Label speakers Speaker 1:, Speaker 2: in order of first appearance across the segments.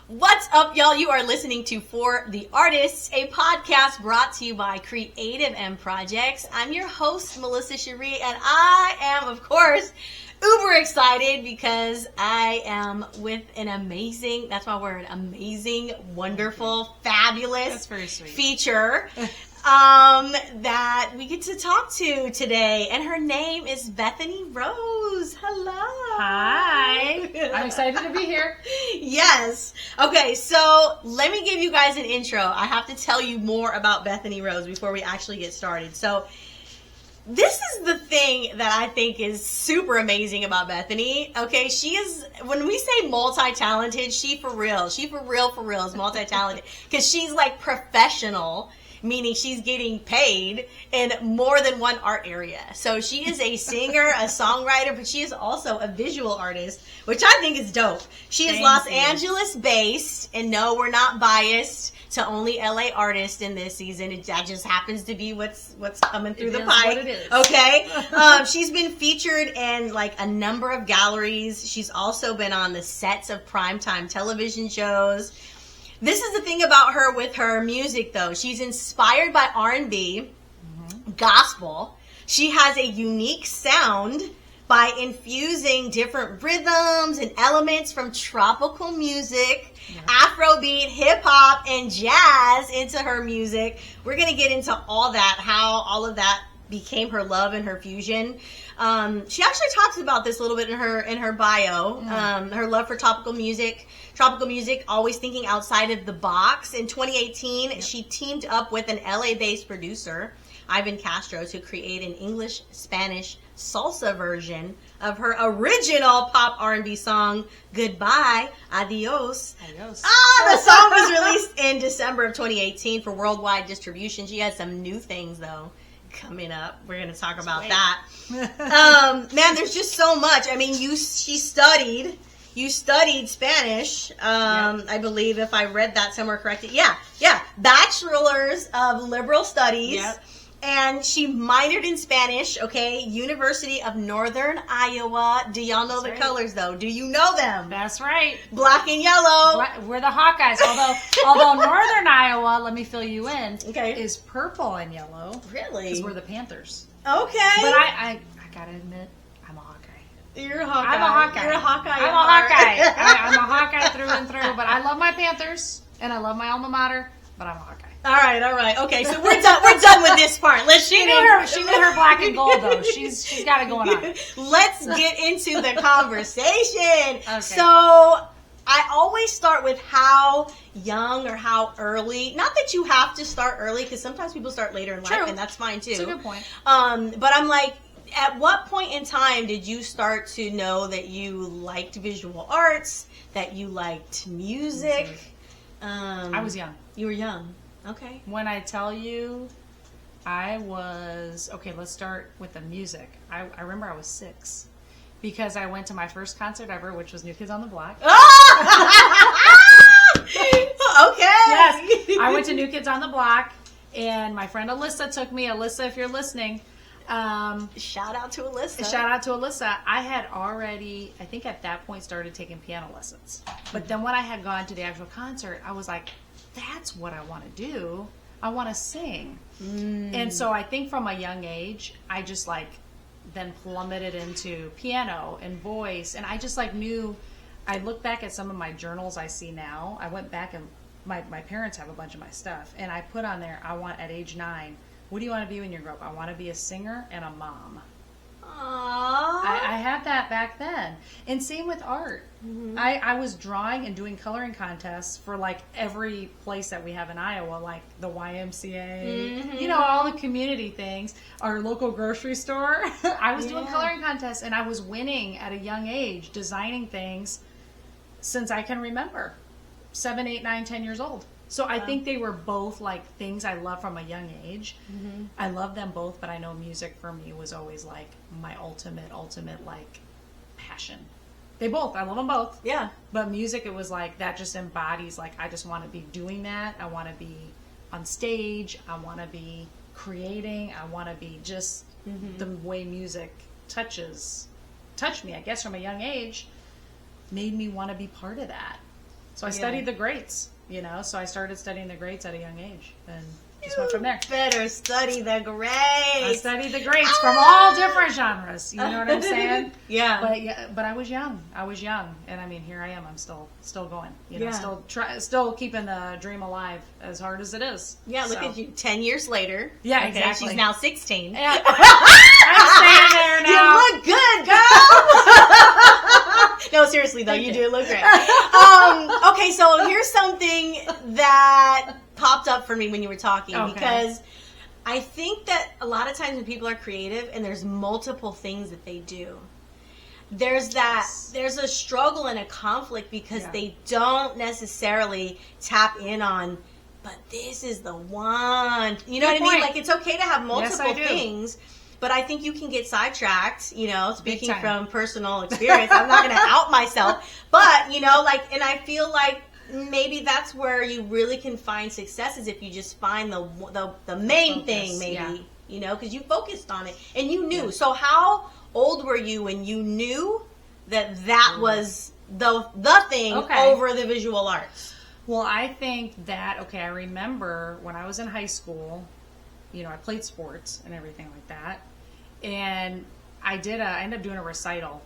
Speaker 1: What's up, y'all? You are listening to For the Artists, a podcast brought to you by Creative M Projects. I'm your host, Melissa Sharee, and I am, of course, uber excited because I am with an amazing, that's my word, amazing, wonderful, fabulous
Speaker 2: That's very sweet.
Speaker 1: feature that we get to talk to today. And her name is Bethany Rose. Hello.
Speaker 2: Hi. I'm excited to be here.
Speaker 1: Yes. Okay, so let me give you guys an intro. I have to tell you more about Bethany Rose before we actually get started. So this is the thing that I think is super amazing about Bethany. Okay, she is, when we say multi-talented, she for real is multi-talented. Because she's like professional, meaning she's getting paid in more than one art area. So she is a singer, a songwriter, but she is also a visual artist, which I think is dope. She is Los Angeles based, and no, we're not biased to only LA artists in this season. That just happens to be what's coming through the pipe.
Speaker 2: What it is.
Speaker 1: Okay. She's been featured in like a number of galleries. She's also been on the sets of primetime television shows. This is the thing about her with her music, though. She's inspired by R&B, gospel. She has a unique sound by infusing different rhythms and elements from tropical music, Afrobeat, hip-hop, and jazz into her music. We're going to get into all that, how all of that became her love and her fusion. She actually talks about this a little bit in her bio, her love for tropical music, always thinking outside of the box. In 2018, she teamed up with an LA-based producer, Ivan Castro, to create an English-Spanish salsa version of her original pop R&B song, Goodbye, Adios. The song was released in December of 2018 for worldwide distribution. She has some new things, though, coming up. We're going to talk about that. Man, there's just so much. I mean, you studied Spanish, I believe, if I read that somewhere correctly. Yeah. Bachelor's of Liberal Studies.
Speaker 2: Yep.
Speaker 1: And she minored in Spanish, okay? University of Northern Iowa. Do y'all know the colors, though? Do you know them?
Speaker 2: That's right.
Speaker 1: Black and yellow.
Speaker 2: We're the Hawkeyes. Although Northern Iowa, let me fill you in,
Speaker 1: Okay.
Speaker 2: is purple and yellow.
Speaker 1: Really?
Speaker 2: Because we're the Panthers.
Speaker 1: Okay.
Speaker 2: But I gotta admit, I'm a Hawkeye.
Speaker 1: You're a Hawkeye.
Speaker 2: I'm a Hawkeye.
Speaker 1: You're a Hawkeye.
Speaker 2: I'm a Hawkeye. I'm a Hawkeye through and through. But I love my Panthers and I love my alma mater. But I'm a Hawkeye.
Speaker 1: All right. Okay, so we're done with this part.
Speaker 2: She knew her black and gold though. She's got it going on.
Speaker 1: Let's get into the conversation.
Speaker 2: Okay.
Speaker 1: So I always start with how young or how early. Not that you have to start early, because sometimes people start later in life, and that's fine too.
Speaker 2: That's a good point.
Speaker 1: But I'm like, at what point in time did you start to know that you liked visual arts, that you liked music?
Speaker 2: I was young.
Speaker 1: You were young. Okay.
Speaker 2: When I tell you, I was, okay, let's start with the music. I remember I was 6 because I went to my first concert ever, which was New Kids on the Block.
Speaker 1: Okay.
Speaker 2: Yes, I went to New Kids on the Block, and my friend Alyssa took me. Alyssa, if you're listening.
Speaker 1: Shout out to Alyssa.
Speaker 2: Shout out to Alyssa. I had already, I think at that point, started taking piano lessons. But then when I had gone to the actual concert, I was like, that's what I want to do. I want to sing. And so I think from a young age, I just like then plummeted into piano and voice. And I just like knew, I look back at some of my journals I see now. I went back and my parents have a bunch of my stuff. And I put on there, I want at age 9, what do you want to be when you grow up? I want to be a singer and a mom.
Speaker 1: Aww.
Speaker 2: I had that back then. And same with art. I was drawing and doing coloring contests for like every place that we have in Iowa, like the YMCA, you know, all the community things, our local grocery store. I was doing coloring contests and I was winning at a young age, designing things since I can remember. 7, 8, 9, 10 years old. So I think they were both like things I love from a young age. I love them both, but I know music for me was always like my ultimate like passion. I love them both.
Speaker 1: Yeah.
Speaker 2: But music, it was like, that just embodies, like, I just want to be doing that. I want to be on stage. I want to be creating. I want to be just the way music touched me, I guess, from a young age, made me want to be part of that. So I studied the greats, so I started studying the greats at a young age and just went from there.
Speaker 1: Better study the greats.
Speaker 2: I studied the greats from all different genres. You know what I'm saying?
Speaker 1: Yeah.
Speaker 2: But I was young. And I mean, here I am. I'm still going. Still keeping the dream alive as hard as it is.
Speaker 1: Yeah, look at you 10 years later.
Speaker 2: Yeah,
Speaker 1: okay,
Speaker 2: exactly.
Speaker 1: She's now 16.
Speaker 2: Yeah. I'm staying there now.
Speaker 1: You look good, girl. No, seriously though, you do look great. Okay, so here's something that popped up for me when you were talking, because I think that a lot of times when people are creative and there's multiple things that they do, there's a struggle and a conflict because they don't necessarily tap in on, but this is the one. You know what I mean? Like, it's okay to have multiple things, but I think you can get sidetracked, speaking from personal experience. I'm not going to out myself, but, and I feel like maybe that's where you really can find success, is if you just find the main thing, maybe, because you focused on it and you knew. So how old were you when you knew that was the thing over the visual arts?
Speaker 2: Well, I think that, I remember when I was in high school, I played sports and everything like that. And I ended up doing a recital.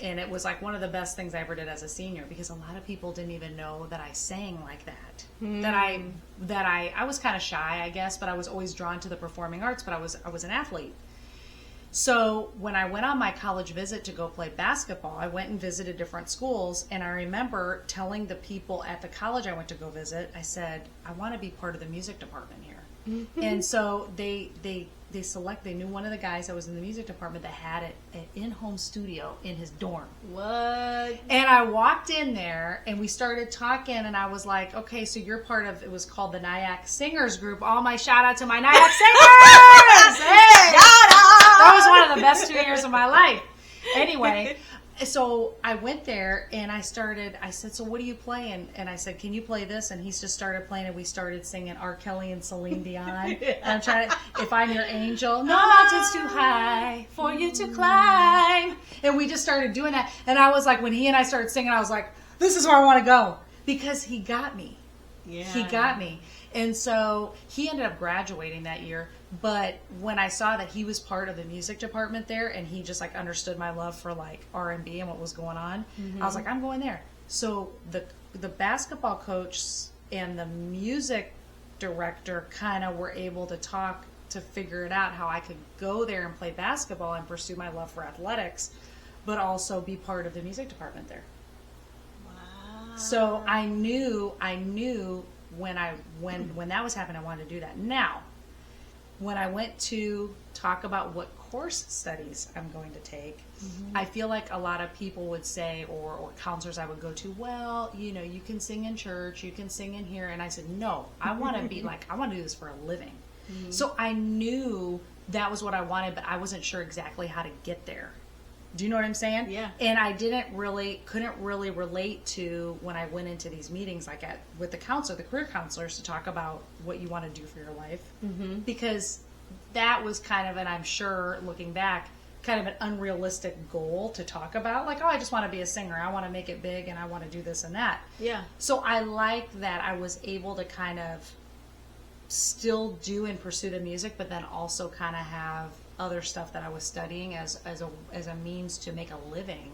Speaker 2: And it was like one of the best things I ever did as a senior, because a lot of people didn't even know that I sang like that. That I was kind of shy, I guess, but I was always drawn to the performing arts, but I was an athlete. So when I went on my college visit to go play basketball, I went and visited different schools, and I remember telling the people at the college I went to go visit, I said, I want to be part of the music department here. And so they knew one of the guys that was in the music department that had an in-home studio in his dorm.
Speaker 1: What?
Speaker 2: And I walked in there and we started talking, and I was like, okay, so you're part of, it was called the Nyack Singers Group. All my shout out to my Nyack Singers! Hey!
Speaker 1: Shout out!
Speaker 2: That was one of the best 2 years of my life. Anyway, so I went there and I said, so what do you play? And I said, can you play this? And he just started playing, and we started singing R. Kelly and Celine Dion. And I'm trying to, if I'm your angel, no mountain's too high for you to climb. And we just started doing that. And I was like, when he and I started singing, I was like, this is where I want to go. Because he got me. Yeah. He got me. And so he ended up graduating that year. But when I saw that he was part of the music department there, and he just like understood my love for like R&B and what was going on, I was like, I'm going there. So the basketball coach and the music director kind of were able to talk to figure it out, how I could go there and play basketball and pursue my love for athletics, but also be part of the music department there. Wow. So I knew when that was happening, I wanted to do that. Now, when I went to talk about what course studies I'm going to take, I feel like a lot of people would say, or counselors I would go to, well, you can sing in church, you can sing in here. And I said, no, I want to be I want to do this for a living. So I knew that was what I wanted, but I wasn't sure exactly how to get there. Do you know what I'm saying?
Speaker 1: Yeah.
Speaker 2: And I couldn't really relate to when I went into these meetings, with the career counselors, to talk about what you want to do for your life, because that was kind of, and I'm sure looking back, kind of an unrealistic goal to talk about. Like, I just want to be a singer, I want to make it big, and I want to do this and that. Yeah. So I like that I was able to kind of still do and pursue the music, but then also kind of have other stuff that I was studying as a means to make a living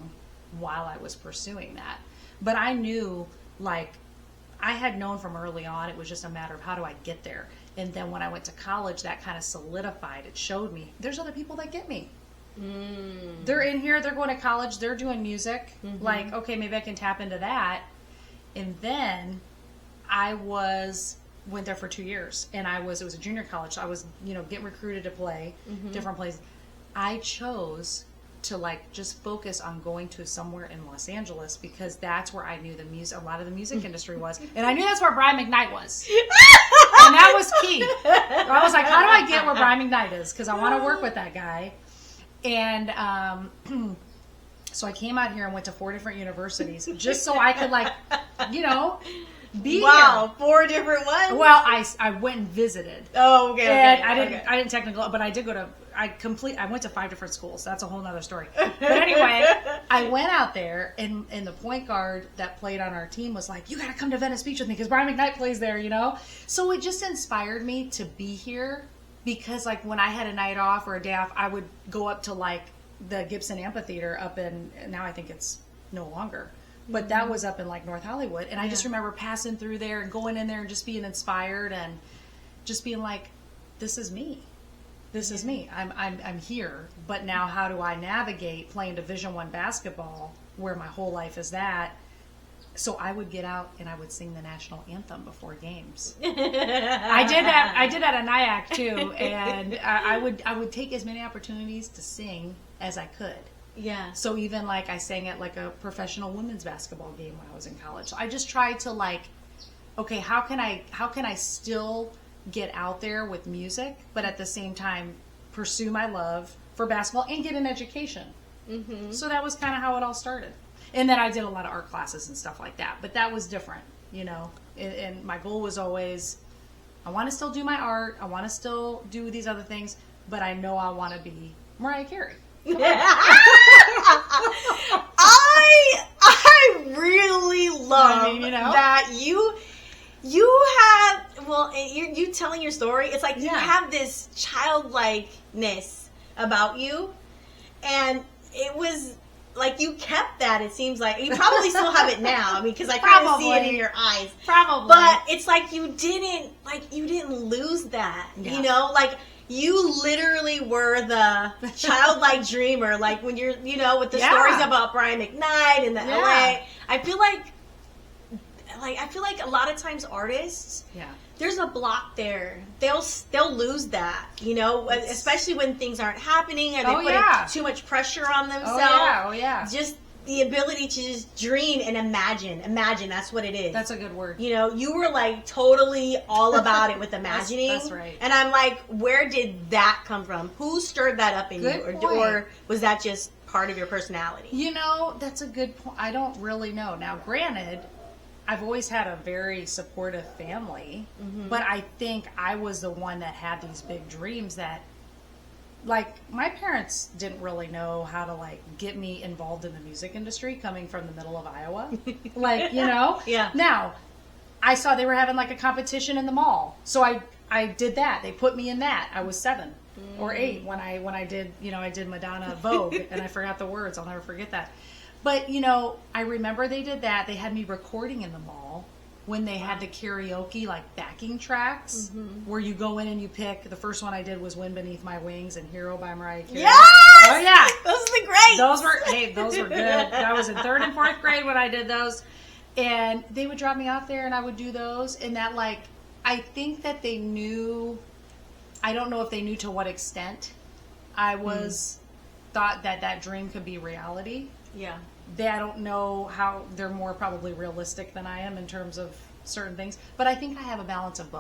Speaker 2: while I was pursuing that. But I knew, I had known from early on, it was just a matter of how do I get there. And then when I went to college, that kind of solidified. It showed me there's other people that get me. They're in here, they're going to college, they're doing music. Okay, maybe I can tap into that. And then I went there for 2 years, and it was a junior college, so I was, getting recruited to play different places. I chose to just focus on going to somewhere in Los Angeles, because that's where I knew a lot of the music industry was, and I knew that's where Brian McKnight was, and that was key. I was like, how do I get where Brian McKnight is? Because I want to work with that guy. And so I came out here and went to 4 different universities just so I could be
Speaker 1: wow,
Speaker 2: here.
Speaker 1: 4 different ones?
Speaker 2: Well, I went and visited.
Speaker 1: Oh, okay.
Speaker 2: And
Speaker 1: I
Speaker 2: didn't technically, but I did go to I went to 5 different schools. So that's a whole nother story. But anyway, I went out there, and the point guard that played on our team was like, "You got to come to Venice Beach with me because Brian McKnight plays there," you know? So it just inspired me to be here because, like, when I had a night off or a day off, I would go up to, like, the Gibson Amphitheater up in, now I think it's no longer. But that was up in, like, North Hollywood. And I just remember passing through there and going in there and just being inspired and just being like, this is me. This is me. I'm here. But now how do I navigate playing Division I basketball where my whole life is that? So I would get out and I would sing the national anthem before games. I did that at NIAC too, and I would take as many opportunities to sing as I could.
Speaker 1: Yeah.
Speaker 2: So even like I sang at like a professional women's basketball game when I was in college. So I just tried to like, okay, how can I still get out there with music, but at the same time pursue my love for basketball and get an education. Mm-hmm. So that was kind of how it all started. And then I did a lot of art classes and stuff like that, but that was different, you know. And my goal was always, I want to still do my art, I want to still do these other things, but I know I want to be Mariah Carey.
Speaker 1: I really love that you have, well, you telling your story, it's like you have this childlikeness about you, and it was like you kept that. It seems like you probably still have it now. I mean, because I kind of see it in your eyes.
Speaker 2: Probably,
Speaker 1: but it's like you didn't lose that. Yeah. You know, like you literally were the childlike dreamer. Like when you're, you know, with the stories about Brian McKnight and the LA. I feel like a lot of times artists, there's a block there. They'll lose that, you know, especially when things aren't happening and they put too much pressure on themselves.
Speaker 2: Oh yeah.
Speaker 1: Just the ability to just dream and imagine. Imagine, that's what it is.
Speaker 2: That's a good word.
Speaker 1: You know, you were like totally all about it with imagining.
Speaker 2: That's right.
Speaker 1: And I'm like, where did that come from? Who stirred that up in you? Or was that just part of your personality?
Speaker 2: You know, that's a good point. I don't really know. Now, granted, I've always had a very supportive family, but I think I was the one that had these big dreams that, like, my parents didn't really know how to, like, get me involved in the music industry coming from the middle of Iowa. Like, you know?
Speaker 1: Yeah.
Speaker 2: Now, I saw they were having, like, a competition in the mall. So I did that. They put me in that. I was 7 or 8 when I did, you know, I did Madonna Vogue, and I forgot the words. I'll never forget that. But, you know, I remember they did that. They had me recording in the mall when they had the karaoke, like, backing tracks, where you go in and you pick. The first one I did was Wind Beneath My Wings and Hero by Mariah Carey.
Speaker 1: Yes!
Speaker 2: Oh, yeah.
Speaker 1: Those are the greats.
Speaker 2: Those were good. I was in 3rd and 4th grade when I did those. And they would drop me off there and I would do those. And that, like, I think that they knew, I don't know if they knew to what extent I was, thought that dream could be reality.
Speaker 1: Yeah.
Speaker 2: I don't know how, they're more probably realistic than I am in terms of certain things, but I think I have a balance of both.